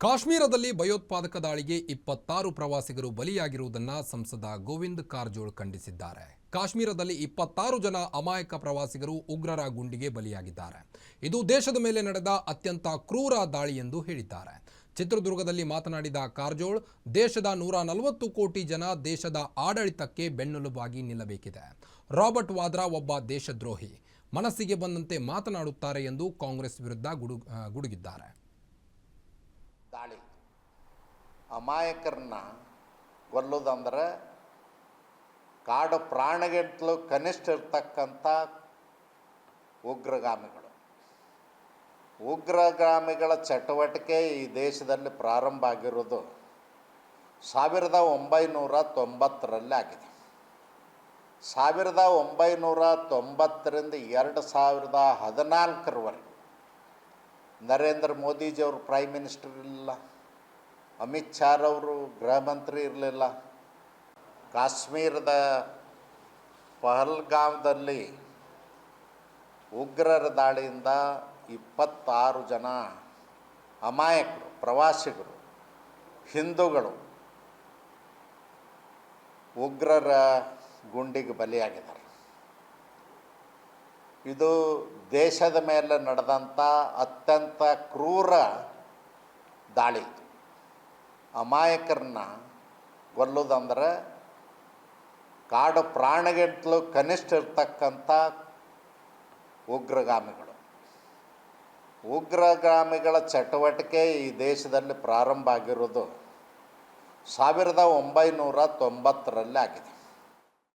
ಕಾಶ್ಮೀರದಲ್ಲಿ ಭಯೋತ್ಪಾದಕ ದಾಳಿಗೆ 26 ಪ್ರವಾಸಿಗರು ಬಲಿಯಾಗಿರುವುದನ್ನು ಸಂಸದ ಗೋವಿಂದ ಕಾರಜೋಳ ಖಂಡಿಸಿದ್ದಾರೆ. ಕಾಶ್ಮೀರದಲ್ಲಿ 26 ಜನ ಅಮಾಯಕ ಪ್ರವಾಸಿಗರು ಉಗ್ರರ ಗುಂಡಿಗೆ ಬಲಿಯಾಗಿದ್ದಾರೆ. ಇದು ದೇಶದ ಮೇಲೆ ನಡೆದ ಅತ್ಯಂತ ಕ್ರೂರ ದಾಳಿ ಎಂದು ಹೇಳಿದ್ದಾರೆ. ಚಿತ್ರದುರ್ಗದಲ್ಲಿ ಮಾತನಾಡಿದ ಕಾರಜೋಳ, ದೇಶದ 140 ಕೋಟಿ ಜನ ದೇಶದ ಆಡಳಿತಕ್ಕೆ ಬೆನ್ನೆಲುಬಾಗಿ ನಿಲ್ಲಬೇಕಿದೆ. ರಾಬರ್ಟ್ ವಾದ್ರಾ ಒಬ್ಬ ದೇಶದ್ರೋಹಿ, ಮನಸ್ಸಿಗೆ ಬಂದಂತೆ ಮಾತನಾಡುತ್ತಾರೆ ಎಂದು ಕಾಂಗ್ರೆಸ್ ವಿರುದ್ಧ ಗುಡುಗಿದ್ದಾರೆ. ದಾಳಿ ಅಮಾಯಕರನ್ನ ಕೊಲ್ಲೋದಂದ್ರೆ ಕಾಡು ಪ್ರಾಣಿಗಿಂತಲೂ ಕನಿಷ್ಠ ಇರ್ತಕ್ಕಂಥ ಉಗ್ರಗಾಮಿಗಳ ಚಟುವಟಿಕೆ ಈ ದೇಶದಲ್ಲಿ ಪ್ರಾರಂಭ ಆಗಿರೋದು 1990ರಲ್ಲಿ ಆಗಿದೆ. 1990ರಿಂದ 2014ರವರೆಗೆ ನರೇಂದ್ರ ಮೋದಿಜಿಯವರು ಪ್ರೈಮ್ ಮಿನಿಸ್ಟರ್ ಇರಲಿಲ್ಲ, ಅಮಿತ್ ಶಾರವರು ಗೃಹ ಮಂತ್ರಿ ಇರಲಿಲ್ಲ. ಕಾಶ್ಮೀರದ ಪಹಲ್ಗಾಮ್ದಲ್ಲಿ ಉಗ್ರರ ದಾಳಿಯಿಂದ 26 ಜನ ಅಮಾಯಕರು, ಪ್ರವಾಸಿಗರು, ಹಿಂದೂಗಳು ಉಗ್ರರ ಗುಂಡಿಗೆ ಬಲಿಯಾಗಿದ್ದಾರೆ. ಇದು ದೇಶದ ಮೇಲೆ ನಡೆದಂಥ ಅತ್ಯಂತ ಕ್ರೂರ ದಾಳಿ. ಅಮಾಯಕರನ್ನ ಕೊಲ್ಲೋದಂದ್ರೆ ಕಾಡು ಪ್ರಾಣಿಗಿಂತಲೂ ಕನಿಷ್ಠ ಇರ್ತಕ್ಕಂಥ ಉಗ್ರಗಾಮಿಗಳ ಚಟುವಟಿಕೆ ಈ ದೇಶದಲ್ಲಿ ಪ್ರಾರಂಭ ಆಗಿರೋದು 1990ರಲ್ಲಿ ಆಗಿದೆ.